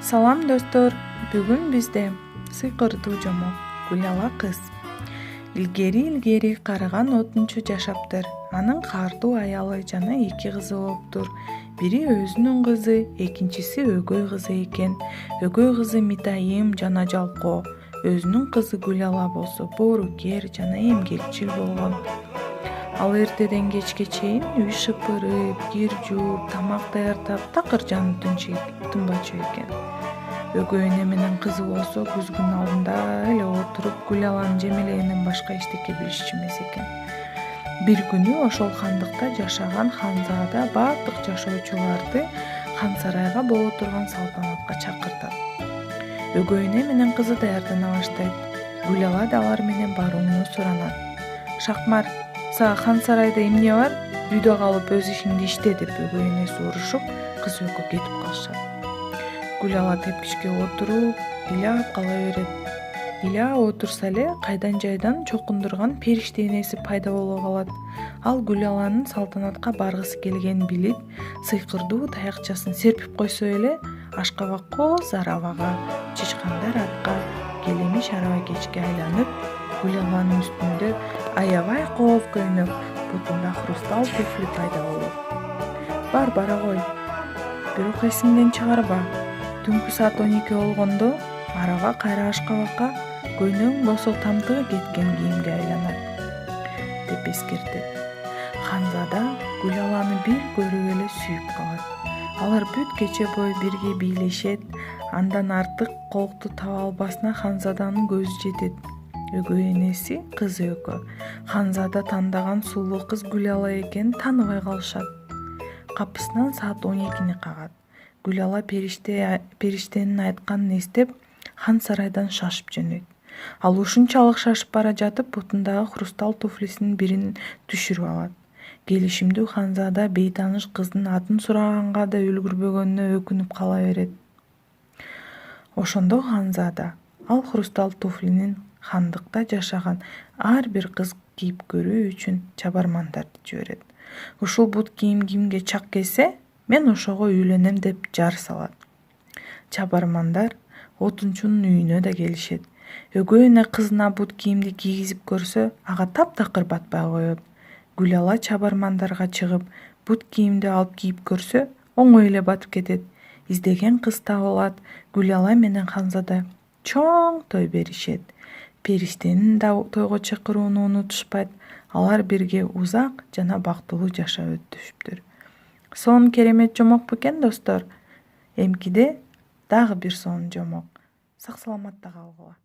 Салам достор, бүгүн бизде сыйкырдуу жомок Гүлала кыз. Илгери карыган отунчу жашаптыр. Анын каардуу аялы жана 2 кызы болуптур. Бири өзүнүн кызы, экинчиси өгөй кызы экен. Өгөй кызы Митайым жана жалкоо. Өзүнүн кызы Гүлала болсо боорукер жана эмгекчил болгон. Ал эртеден кечке чейин үй шыпырып, кир жууп, тамак даярдап, такыр жаны тынбачу экен. Өгөй эне менен кызы болсо күзгүнүн алдында эле отуруп Гүлаланын жемелегинен башка эчтеке билишчү эмес экен. Бир күнү ошол хандыкта жашаган ханзада бардык жашоочуларды хан сарайга боло турган салтанатка чакыртат. Өгөй эне менен кызы даярдана баштайт. Гүлала да алар менен барууну суранат. Шакмар, сага хан сарайда эмне бар? Үйдө калып өз ишиңди иште деп өгөй энеси урушуп, кыз экөө кетип калышат. Гүлала тепкичке отуруп, ыйлап кала берет. Ыйлап отурса эле кайдан жайдан чокундурган периште энеси пайда боло калат. Ал Гүлаланын салтанатка баргысы келгенин билип, сыйкырдуу таякчасын серпип койсо эле ашкабак кооз арабага, чычкандар атка, келемиш араба кечке айланып, Гүлаланын үстүндө аябай кооп көйнөп, бутунда хрусталь туфли пайда болот. Бара кой, бирок эсиңден чыгарба. Түнкү саат 12 болгондо араба кайра ашкабакка көйнөң босок тамтыгы кеткен кийимге айланат, деп эскертет. Ханзада Гүлаланы бир көрүп эле сүйүп калат. Алар бүт кече бою бирге бийлешет, андан артык колукту таба албасына Ханзаданын көзү жетет. Өгөй энеси, кызы экөө Ханзада тандаган сулуу кыз Гүлала экенин тааныбай калышат. Капысынан саат 12-ни кагат. Гүлала периштенин айтканын эстеп, хан сарайдан шашып жөнөйт. Ал ушунчалык шашып бара жатып, бутундагы хрусталь туфлисинин бирин түшүрүп алат. Келишимдүү Ханзада бейтааныш кыздын атын сураганга да үлгүрбөгөнүнө өкүнүп кала берет. Ошондо Ханзада ал хрусталь туфлинин хандыкта жашаган ар бир кыз кийип көрүү үчүн чабармандарды жиберет. Ушул бут кийим кимге чак келсе, мен ошого үйлөнөм деп жар салат. Чабармандар отунчунун үйүнө да келишет. Өгөй эне кызына бут кийимди кийгизип көрсө, ага таптакыр батпай коет. Гүлала чабармандарга чыгып, бут кийимди алып кийип көрсө, оңой эле батып кетет. Издеген кыз табылат. Гүлала менен Ханзада чоң той беришет. Периштенин да тойго чакырууну унутушпайт. Алар бирге узак жана бактылуу жашап өтүшүптүр. Сонун керемет жомок бекен достор. Эмкиде дагы бир сонун жомок. Сак саламатта калгыла.